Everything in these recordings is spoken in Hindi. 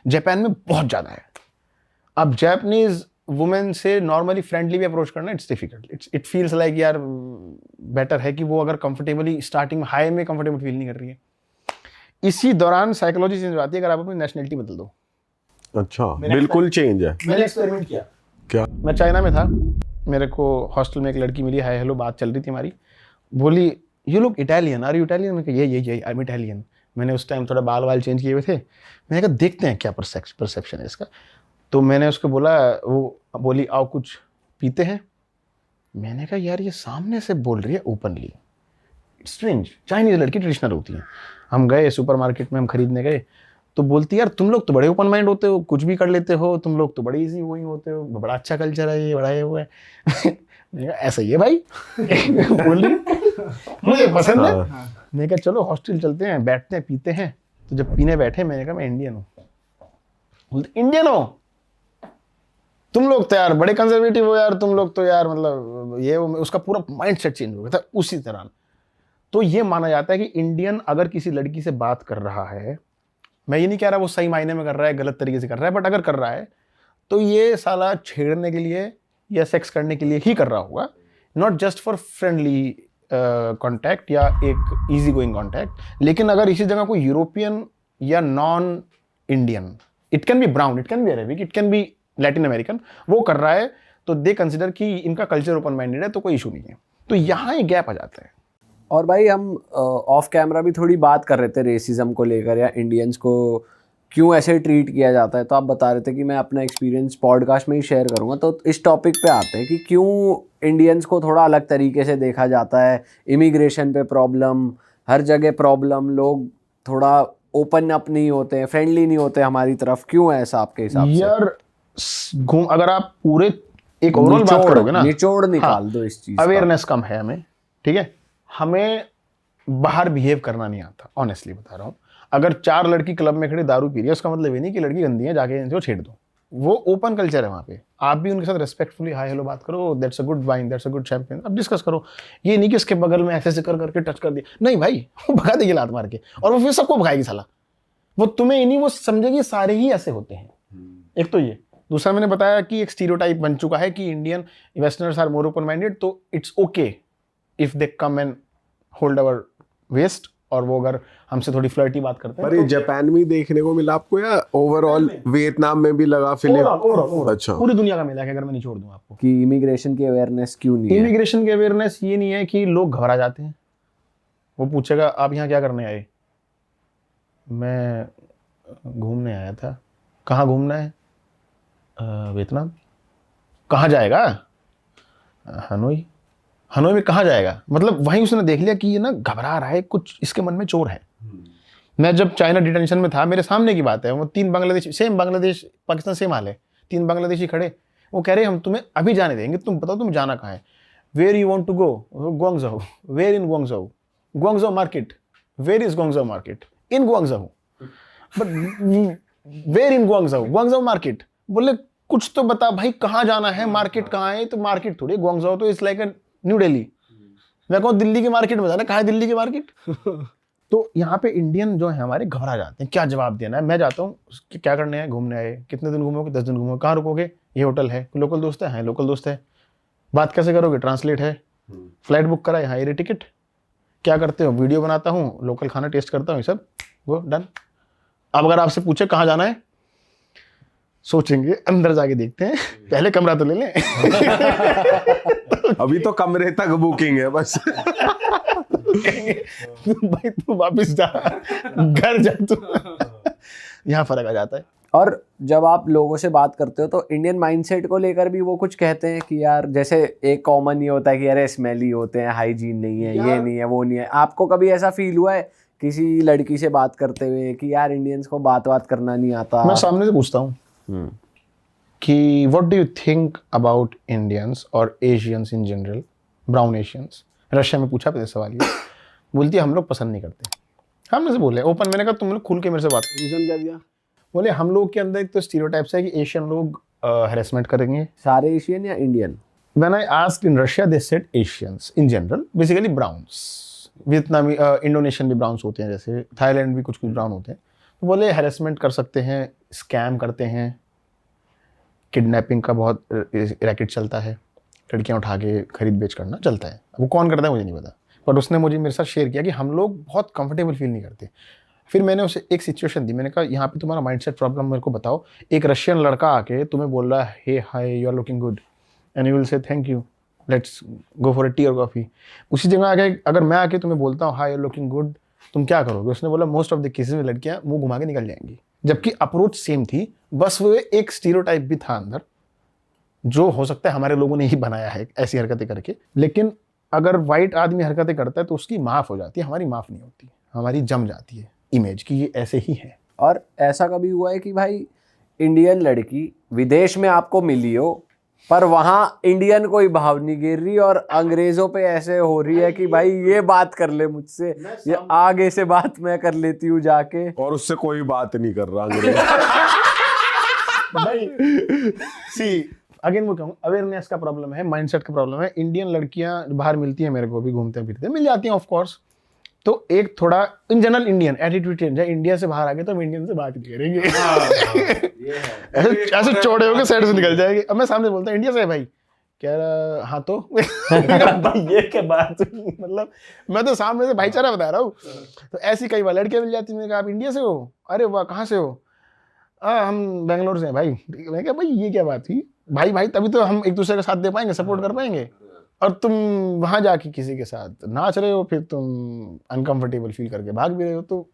जापान में बहुत ज़्यादा है। अब जापानीज वुमेन से नॉर्मली फ्रेंडली भी अप्रोच करना it's difficult, it feels like यार बेटर है कि वो अगर कंफर्टेबली स्टार्टिंग में हाई में कंफर्टेबल फील नहीं कर रही है। इसी दौरान साइकोलॉजी चेंज हो जाती है अगर आप अपनी नेशनलिटी बदल दो। अच्छा, बिल्कुल चेंज है। मैंने एक्सपेरिमेंट किया। क्या? मैं चाइना में था, मेरे को हॉस्टल में एक लड़की मिली, हाय हेलो बात चल रही थी हमारी, बोली you look Italian, are you Italian? मैंने कहा ये आई एम इटालियन। मैंने उस टाइम थोड़ा बाल चेंज किए हुए थे। मैंने कहा देखते हैं क्या परसेप्शन है इसका। तो मैंने उसको बोला, वो बोली आओ कुछ पीते हैं। मैंने कहा यार ये सामने से बोल रही है ओपनली, स्ट्रेंज। चाइनीज लड़की ट्रेडिशनल होती है। हम गए सुपरमार्केट में, हम खरीदने गए तो बोलती यार तुम लोग तो बड़े ओपन माइंड होते हो, कुछ भी कर लेते हो, तुम लोग तो बड़े इजी गोइंग होते हो, बड़ा अच्छा कल्चर है ये, बड़ा ये वो है। मैंने कहा ऐसा ही है भाई। बोल रही मुझे पसंद है। मैंने कहा चलो हॉस्टल चलते हैं, बैठते हैं, पीते हैं। तो जब पीने बैठे मैंने कहा मैं इंडियन हूँ। बोलते इंडियन हो तुम लोग तो यार बड़े कंजर्वेटिव हो यार, तुम लोग तो यार मतलब ये वो। उसका पूरा माइंड सेट चेंज हो गया था उसी तरह। तो ये माना जाता है कि इंडियन अगर किसी लड़की से बात कर रहा है, मैं ये नहीं कह रहा वो सही मायने में कर रहा है, गलत तरीके से कर रहा है, बट अगर कर रहा है तो ये साला छेड़ने के लिए या सेक्स करने के लिए ही कर रहा होगा, not just for friendly contact या एक इजी गोइंग कॉन्टैक्ट। लेकिन अगर इसी जगह कोई यूरोपियन या non Indian, it can be brown, it can be Arabic, it can be Latin American, वो कर रहा है तो दे कंसिडर कि इनका कल्चर ओपन माइंडेड है, तो कोई इशू नहीं है। तो यहाँ एक गैप आ जाता है। और भाई हम ऑफ कैमरा भी थोड़ी बात कर रहे थे रेसिज्म को लेकर, या इंडियंस को क्यों ऐसे ट्रीट किया जाता है। तो आप बता रहे थे कि मैं अपना एक्सपीरियंस पॉडकास्ट में ही शेयर करूंगा। तो इस टॉपिक पे आते हैं कि क्यों इंडियंस को थोड़ा अलग तरीके से देखा जाता है। इमिग्रेशन पे प्रॉब्लम, हर जगह प्रॉब्लम, लोग थोड़ा ओपन अप नहीं होते हैं, फ्रेंडली नहीं होते हमारी तरफ। क्यों है ऐसा आपके हिसाब से? यार अगर आप पूरे एक ओवरऑल बात करोगे ना, निचोड़ निकाल दो इस चीज। अवेयरनेस कम है हमें, ठीक है। हमें बाहर बिहेव करना नहीं आता, ऑनेस्टली बता रहा हूँ। अगर 4 लड़की क्लब में खड़ी दारू पी रही है, उसका मतलब ये नहीं कि लड़की गंदी है, जाके इनको छेड़ दो। वो ओपन कल्चर है वहाँ पे। आप भी उनके साथ रेस्पेक्टफुली हाय हेलो बात करो, that's a good wine, that's a good champion, अब डिस्कस करो। ये नहीं कि उसके बगल में ऐसे कर करके टच कर दिया, नहीं भाई, वो भगा देगी लात मार के, और वो फिर सबको भगाएगी साला। वो तुम्हें नहीं, वो समझेगी सारे ही ऐसे होते हैं। एक तो ये। दूसरा मैंने बताया कि एक स्टीरियोटाइप बन चुका है कि Indian westerners are more open minded, तो it's okay if they come and hold our waist, और वो अगर हमसे थोड़ी फ्लर्टी बात करते हैं। पर ये जापान में देखने को मिला आपको, या ओवरऑल वियतनाम में भी लगा फिल्म? अच्छा, पूरी दुनिया का मिला है अगर मैं नहीं छोड़ दूं आपको। कि इमिग्रेशन की अवेयरनेस क्यों नहीं है? इमिग्रेशन की अवेयरनेस ये नहीं है कि लोग घबरा जाते हैं। वो पूछेगा आप यहाँ क्या करने आए? मैं घूमने आया था। कहाँ घूमना है? वियतनाम। कहाँ जाएगा? हनोई। हनोई में कहाँ जाएगा? मतलब वहीं उसने देख लिया कि ये ना घबरा रहा है, कुछ इसके मन में चोर है। मैं जब चाइना डिटेंशन में था, मेरे सामने की बात है, वो 3 बांग्लादेशी, सेम बांग्लादेश पाकिस्तान सेम हाल है, 3 बांग्लादेशी खड़े, वो कह रहे हम तुम्हें अभी जाने देंगे, तुम बताओ तुम जाना कहाँ है? Where you want to go? Guangzhou. Where in Guangzhou? Guangzhou market. Where is Guangzhou market? In Guangzhou. But where in Guangzhou? Guangzhou market. बोले कुछ तो बता भाई, कहाँ जाना है, मार्केट कहाँ है? तो मार्केट थोड़ी, ग्वांगझो तो इट्स लाइक न्यू दिल्ली। मैं कहूँ दिल्ली की मार्केट में जाना, कहाँ है दिल्ली की मार्केट? तो यहाँ पे इंडियन जो है हमारे घबरा जाते हैं, क्या जवाब देना है। मैं जाता हूँ, क्या करने हैं? घूमने आए। कितने दिन घूमोगे? 10 दिन घूमोगे। कहाँ रुकोगे? ये होटल है। लोकल दोस्त है? हाँ लोकल दोस्त है। बात कैसे करोगे? ट्रांसलेट है। फ्लाइट बुक करा है? हाँ ये टिकट। क्या करते हो? वीडियो बनाता हूँ, लोकल खाना टेस्ट करता हूँ, ये सब वो डन। अब अगर आपसे पूछे कहाँ जाना है, सोचेंगे, अंदर जाके देखते हैं, पहले कमरा तो ले लें। अभी तो कमरे तक बुकिंग है बस। भाई तू वापस जा, घर जा तू। यहाँ फर्क आ जाता है। और जब आप लोगों से बात करते हो तो इंडियन माइंडसेट को लेकर भी वो कुछ कहते हैं कि यार, जैसे एक कॉमन ये होता है कि अरे स्मेली होते हैं, हाइजीन नहीं है, ये नहीं है, वो नहीं है। आपको कभी ऐसा फील हुआ है किसी लड़की से बात करते हुए कि यार इंडियंस को बात करना नहीं आता? मैं सामने से पूछता हूँ कि what do you think about Indians और Asians in general, brown Asians. Russia में पूछा सवाल ये, बोलती है हम लोग पसंद नहीं करते। हमने से बोले ओपन। मैंने कहा तुम लोग खुल के मेरे से बात। रीजन क्या दिया? बोले हम लोग के अंदर एक तो स्टीरियोटाइप्स है कि एशियन लोग हैरेसमेंट करेंगे। सारे एशियन या Indian? When I asked in Russia, they said Asians in general, basically browns. वियतनामी, इंडोनेशियन भी ब्राउन्स होते हैं, जैसे थाईलैंड भी कुछ ब्राउन होते हैं। बोले हैरेसमेंट कर सकते हैं, स्कैम करते हैं, किडनैपिंग का बहुत रैकेट चलता है, लड़कियां उठा के खरीद बेच करना चलता है। वो कौन करता है मुझे नहीं पता, पर उसने मुझे मेरे साथ शेयर किया कि हम लोग बहुत कंफर्टेबल फील नहीं करते। फिर मैंने उसे एक सिचुएशन दी, मैंने कहा यहाँ पे तुम्हारा माइंडसेट प्रॉब्लम मेरे को बताओ। एक रशियन लड़का आके तुम्हें बोल रहा है hey hi you are looking good and you will say thank you, let's go for a tea और कॉफी। उसी जगह आके अगर मैं आके तुम्हें बोलता हूँ hi you are looking good, तुम क्या करोगे? उसने बोला मोस्ट ऑफ द केसेस में लड़कियां मुंह घुमा के निकल जाएंगी, जबकि अप्रोच सेम थी, बस वो एक स्टीरियोटाइप भी था अंदर, जो हो सकता है हमारे लोगों ने ही बनाया है ऐसी हरकतें करके। लेकिन अगर वाइट आदमी हरकतें करता है तो उसकी माफ़ हो जाती है, हमारी माफ़ नहीं होती, हमारी जम जाती है इमेज की ये ऐसे ही है। और ऐसा कभी हुआ है कि भाई इंडियन लड़की विदेश में आपको मिली हो, पर वहाँ इंडियन कोई भाव नहीं गिर रही और अंग्रेजों पे ऐसे हो रही है कि भाई ये बात कर ले मुझसे, ये आगे से बात मैं कर लेती हूँ जाके, और उससे कोई बात नहीं कर रहा अंग्रेज। भाई सी अगेन वो कहूँ अवेयरनेस का प्रॉब्लम है, माइंडसेट का प्रॉब्लम है। इंडियन लड़कियां बाहर मिलती हैं, मेरे को भी घूमते फिरते मिल जाती हैं ऑफ कोर्स, तो एक थोड़ा in general Indian attitude change है। इंडिया से बाहर आ गए तो हम इंडियन से बात नहीं करेंगे, ऐसे चौड़े होकर साइड से निकल जाएंगे। अब मैं सामने बोलता इंडिया से है भाई, कह रहा हाँ तो भाई ये क्या बात हुई? मतलब मैं तो सामने से भाईचारा बता रहा हूँ। तो ऐसी कई बार लड़कियां मिल जाती, मैंने कहा आप इंडिया से हो? अरे वाह कहाँ से हो? हम बेंगलोर से हैं भाई। मैं कहा भाई ये क्या बात हुई? भाई भाई तभी तो हम एक दूसरे का साथ दे पाएंगे, सपोर्ट कर पाएंगे। और तुम वहां जाके किसी के साथ नाच रहे हो, फिर तुम अनकंफर्टेबल फील करके भाग भी रहे हो, तो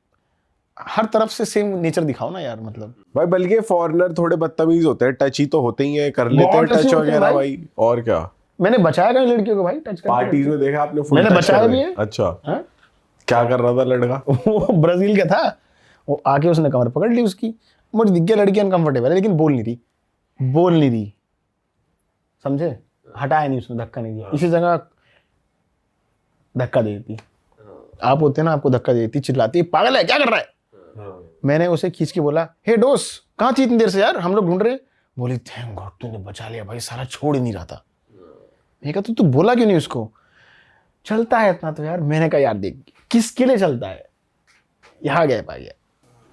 हर तरफ से सेम नेचर दिखाओ ना यार। मतलब भाई बल्कि फॉरेनर थोड़े बदतमीज होते हैं, टची तो होते ही हैं, कर लेते हैं बहुत touchy टच होते हैं वगैरह भाई। भाई। और क्या मैंने बचाया कहीं लड़कियों को भाई टच करके। पार्टीज में देखा आपने? full मैंने touch बचाया कर भी रहे है। हैं। अच्छा हाँ? क्या कर रहा था लड़का? वो ब्राजील का था, वो आके उसने कमर पकड़ ली उसकी। मुझे दिख गया लड़की अनकंफर्टेबल है, लेकिन बोल नहीं रही, समझे? हटाया नहीं उसने, धक्का नहीं दिया। इसी जगह धक्का दे देती, आप होते ना, आपको धक्का दे देती, चिल्लाती पागल है क्या कर रहा है? मैंने उसे खींच के बोला हे दोस्त कहाँ थी इतनी देर से यार, हम लोग ढूंढ रहे। बोली थैंक गॉड तूने बचा लिया भाई, सारा छोड़ ही नहीं रहा था। मैंने कहा तू बोला क्यों नहीं उसको? चलता है इतना तो यार। मैंने कहा यार देख किसके लिए चलता है, यहाँ गैप आ गया।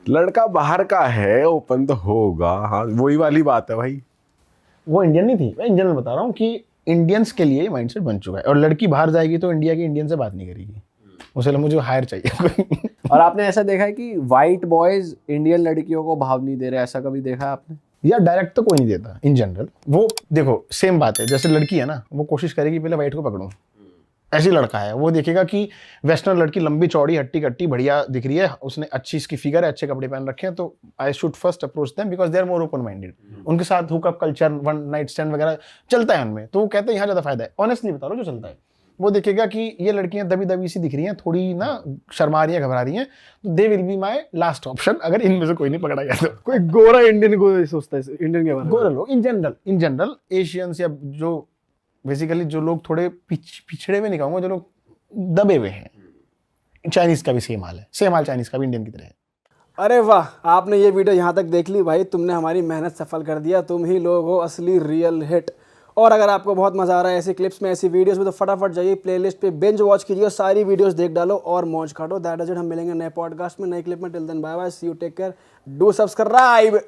लड़का बाहर का है, ओपन तो होगा। हाँ वही वाली बात है भाई। वो इंडियन नहीं थी, मैं इन जनरल बता रहा हूँ कि इंडियंस के लिए माइंडसेट बन चुका है। और लड़की बाहर जाएगी तो इंडिया के इंडियन से बात नहीं करेगी, उसे मुझे हायर चाहिए। और आपने ऐसा देखा है कि वाइट बॉयज इंडियन लड़कियों को भाव नहीं दे रहे, ऐसा कभी देखा है आपने? या डायरेक्ट तो कोई नहीं देता इन जनरल। वो देखो सेम बात है, जैसे लड़की है ना, वो कोशिश करेगी पहले वाइट को पकड़ूं। ऐसी लड़का है वो देखेगा कि वेस्टर्न लड़की लंबी चौड़ी हट्टी कट्टी बढ़िया दिख रही है, उसने अच्छी इसकी फिगर है, अच्छे कपड़े पहन रखे हैं, तो I should first approach them because they are more open minded. उनके साथ hookup culture, one night stand वगैरह चलता है उनमें, तो वो कहते हैं यहाँ ज्यादा फायदा है। ऑनेस्टली बता रहा हूँ जो चलता है। वो देखेगा कि ये लड़कियां दबी दबी सी दिख रही हैं, थोड़ी ना शर्मा रही हैं, घबरा रही हैं, तो they will be my last option अगर इनमें से कोई नहीं पकड़ा गया तो। कोई गोरा इंडियन को सोचता है इंडियन के बारे में? गोरे लोग इन जनरल एशियंस या जो बेसिकली जो लोग थोड़े पिछड़े हुए नहीं कहूँगा, जो लोग दबे हुए हैं। चाइनीज का भी सेम हाल है, सेम हाल चाइनीज का भी इंडियन की तरह है। अरे वाह, आपने ये वीडियो यहाँ तक देख ली भाई, तुमने हमारी मेहनत सफल कर दिया। तुम ही लोग हो असली रियल हिट। और अगर आपको बहुत मजा आ रहा है ऐसी क्लिप्स में, ऐसी वीडियोस में, तो फटाफट जाइए प्लेलिस्ट पे बिंज वॉच कीजिए, सारी वीडियोस देख डालो और मौज काटो। That is it. हम मिलेंगे नए पॉडकास्ट में, नए क्लिप में। Till then bye bye, see you, take care, do subscribe.